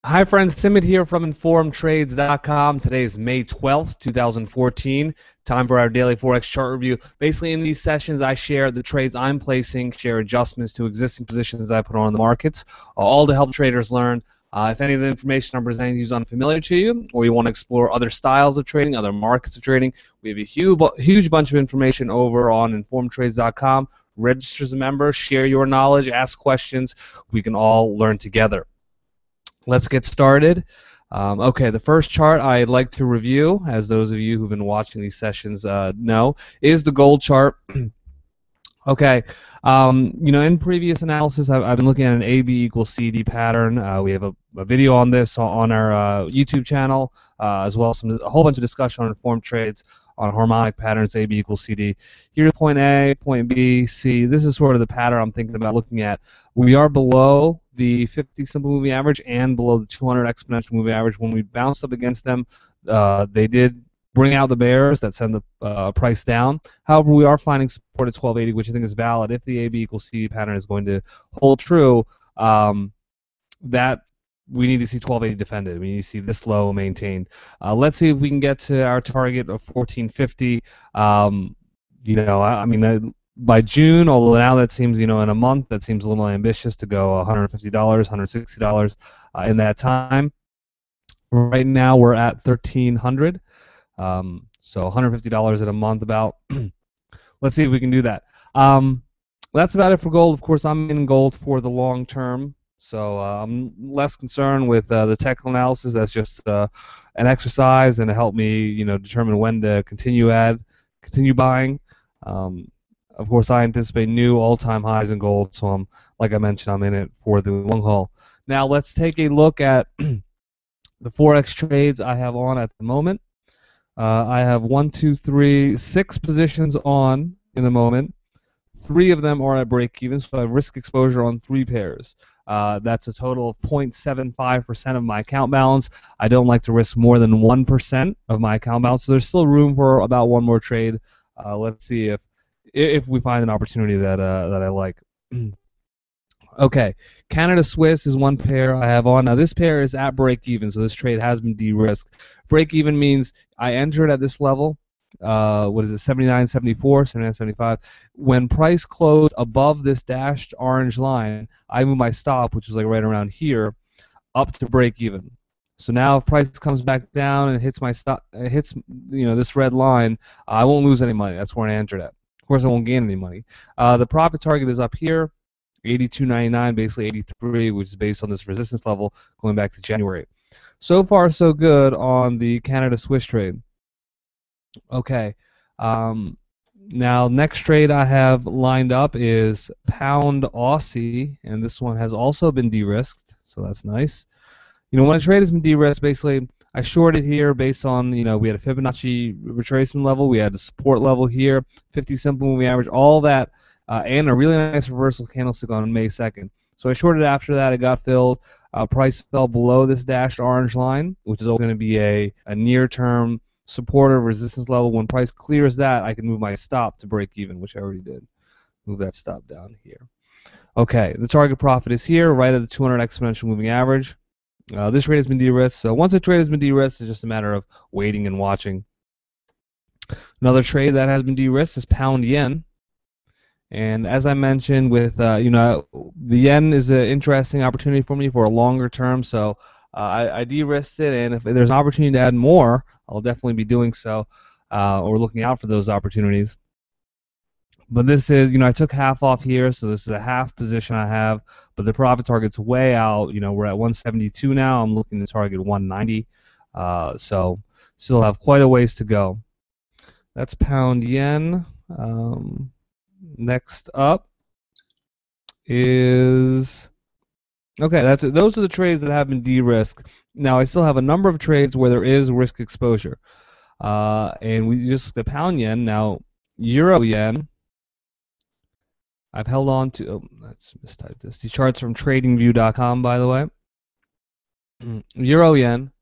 Hi friends, Simit here from InformedTrades.com. Today is May 12th, 2014. Time for our daily Forex chart review. Basically, in these sessions, I share the trades I'm placing, share adjustments to existing positions I put on the markets, all to help traders learn. If any of the information I'm presenting to you is unfamiliar to you, or you want to explore other styles of trading, other markets of trading, we have a huge bunch of information over on InformedTrades.com. Register as a member, share your knowledge, ask questions. We can all learn together. Let's get started. Okay, the first chart I'd like to review, as those of you who've been watching these sessions know, is the gold chart. Okay, in previous analysis, I've been looking at an AB equals CD pattern. We have a video on this on our YouTube channel, as well as a whole bunch of discussion on informed trades on harmonic patterns, AB equals CD. Here's point A, point B, C. This is sort of the pattern I'm thinking about looking at. We are below the 50 simple moving average and below the 200 exponential moving average. When we bounced up against them, they did bring out the bears that send the price down. However, we are finding support at 1280, which I think is valid. If the AB equals CD pattern is going to hold true, that we need to see 1280 defended. We need to see this low maintained. Let's see if we can get to our target of 1450. By June, although now that seems, in a month, that seems a little ambitious to go $150, $160 in that time. Right now, we're at 1,300. So $150 in a month about. Let's see if we can do that. That's about it for gold. Of course, I'm in gold for the long term, so I'm less concerned with the technical analysis. That's just an exercise and to help me, determine when to continue buying. Of course, I anticipate new all-time highs in gold, so like I mentioned, I'm in it for the long haul. Now let's take a look at the Forex trades I have on at the moment. I have 6 positions on in the moment. 3 of them are at break-even, so I have risk exposure on 3 pairs. That's a total of 0.75% of my account balance. I don't like to risk more than 1% of my account balance, so there's still room for about one more trade. Let's see if we find an opportunity that I like. Okay, Canada Swiss is one pair I have on. Now this pair is at break-even, so this trade has been de-risked. Break-even means I entered at this level. What is it? 79.74, 79.75. When price closed above this dashed orange line, I move my stop, which is like right around here, up to break-even. So now if price comes back down and hits my stop, hits this red line, I won't lose any money. That's where I entered at. Of course, I won't gain any money. The profit target is up here, 82.99, basically 83, which is based on this resistance level going back to January. So far, so good on the Canada Swiss trade. Okay. Now, next trade I have lined up is Pound Aussie, and this one has also been de-risked, so that's nice. When a trade has been de-risked, basically, I shorted here based on, we had a Fibonacci retracement level, we had a support level here, 50 simple moving average, all that, and a really nice reversal candlestick on May 2nd. So I shorted after that, it got filled. Price fell below this dashed orange line, which is going to be a near-term support or resistance level. When price clears that, I can move my stop to break even, which I already did. Move that stop down here. Okay, the target profit is here, right at the 200 exponential moving average. This trade has been de-risked, so once a trade has been de-risked, it's just a matter of waiting and watching. Another trade that has been de-risked is Pound Yen. And as I mentioned, with the yen is an interesting opportunity for me for a longer term, so I de-risked it, and if there's an opportunity to add more, I'll definitely be doing so, or looking out for those opportunities. But this is, I took half off here, so this is a half position I have, but the profit target's way out. We're at 172 now. I'm looking to target 190, so still have quite a ways to go. That's Pound Yen. Next up is, okay, that's it. Those are the trades that have been de-risked. Now I still have a number of trades where there is risk exposure, and we just the Pound Yen. Now Euro Yen, I've held on to. Oh, let's mistype this. The charts from TradingView.com, by the way. Euro Yen.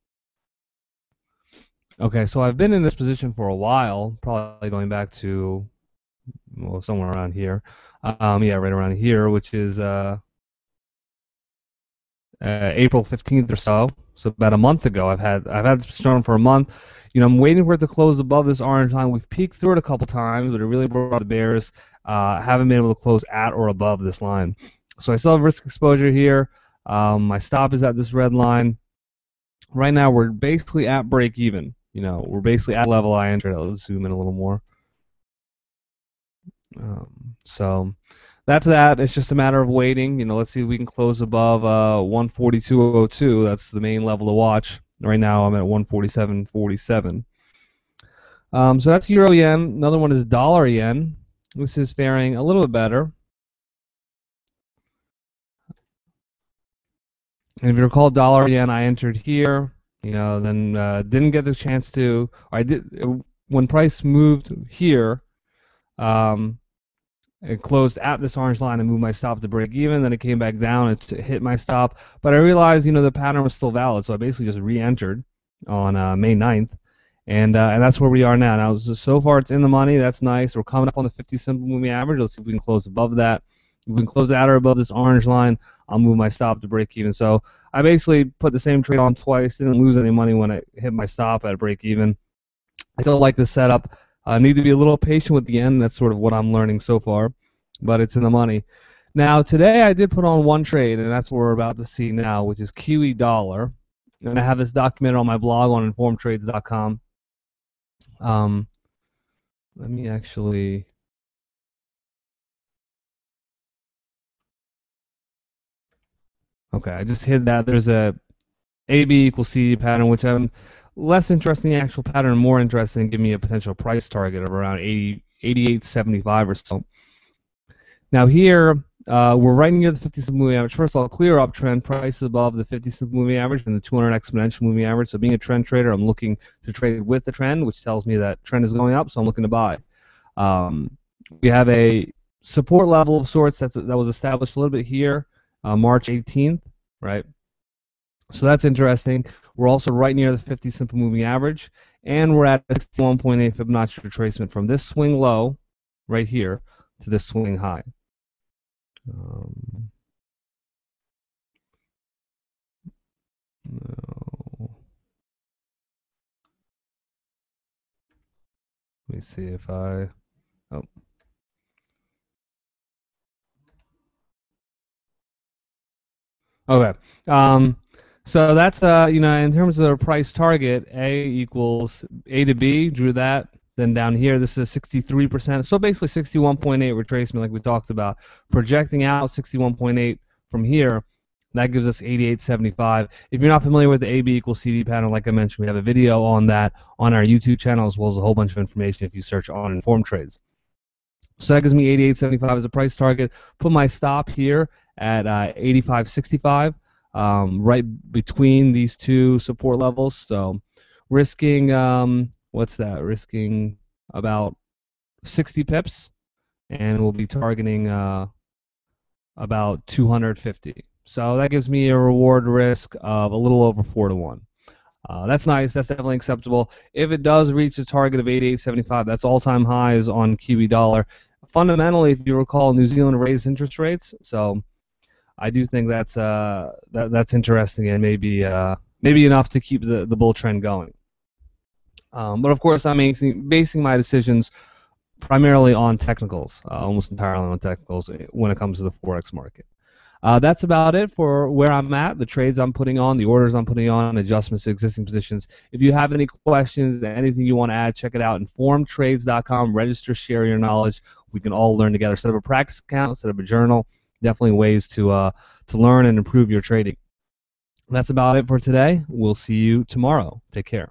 Okay, so I've been in this position for a while, probably going back to, well, somewhere around here. Yeah, right around here, which is April 15th or so. So about a month ago, I've had this storm for a month. I'm waiting for it to close above this orange line. We've peeked through it a couple times, but it really brought the bears. Haven't been able to close at or above this line. So I still have risk exposure here. My stop is at this red line. Right now, we're basically at break even. We're basically at level I entered. Let's zoom in a little more. So that's that. It's just a matter of waiting. Let's see if we can close above 142.02. That's the main level to watch. Right now I'm at 147.47. So that's euro yen. Another one is dollar yen. This is faring a little bit better. And if you recall, dollar yen, I entered here. Then didn't get the chance to. I did when price moved here. It closed at this orange line and moved my stop to break even. Then it came back down and hit my stop. But I realized, the pattern was still valid, so I basically just re-entered on May 9th, and that's where we are now. Now, so far it's in the money. That's nice. We're coming up on the 50 simple moving average. Let's see if we can close above that. If we can close at or above this orange line, I'll move my stop to break even. So I basically put the same trade on twice. Didn't lose any money when I hit my stop at break even. I still like this setup. Need to be a little patient with the yen. That's sort of what I'm learning so far, but it's in the money. Now, today I did put on one trade, and that's what we're about to see now, which is Kiwi Dollar. And I have this documented on my blog on InformedTrades.com. Let me actually... Okay, I just hid that. There's a AB equals CD pattern, which I'm less interested in the actual pattern, more interested in giving me a potential price target of around 88.75 or so. Now here, we're right near the 50 simple moving average. First of all, clear uptrend, price above the 50 simple moving average and the 200 exponential moving average. So being a trend trader, I'm looking to trade with the trend, which tells me that trend is going up, so I'm looking to buy. We have a support level of sorts that was established a little bit here, March 18th, right? So that's interesting. We're also right near the 50 simple moving average, and we're at 61.8 Fibonacci retracement from this swing low right here to this swing high. No. Let me see if I... Oh. Okay. So that's in terms of the price target, A equals A to B. Drew that. Then down here, this is 63%. So basically 61.8 retracement, like we talked about. Projecting out 61.8 from here, that gives us 88.75. If you're not familiar with the AB equals CD pattern, like I mentioned, we have a video on that on our YouTube channel, as well as a whole bunch of information if you search on InformedTrades. So that gives me 88.75 as a price target. Put my stop here at 85.65, right between these two support levels. So risking, what's that? Risking about 60 pips, and we'll be targeting about 250. So that gives me a reward risk of a little over 4 to 1. That's nice. That's definitely acceptable. If it does reach a target of 88.75, that's all-time highs on Kiwi Dollar. Fundamentally, if you recall, New Zealand raised interest rates, so I do think that's interesting and maybe enough to keep the bull trend going. But of course, I'm basing my decisions primarily on technicals, almost entirely on technicals when it comes to the Forex market. That's about it for where I'm at, the trades I'm putting on, the orders I'm putting on, adjustments to existing positions. If you have any questions, anything you want to add, check it out. InformedTrades.com. Register, share your knowledge. We can all learn together. Set up a practice account, set up a journal. Definitely ways to learn and improve your trading. That's about it for today. We'll see you tomorrow. Take care.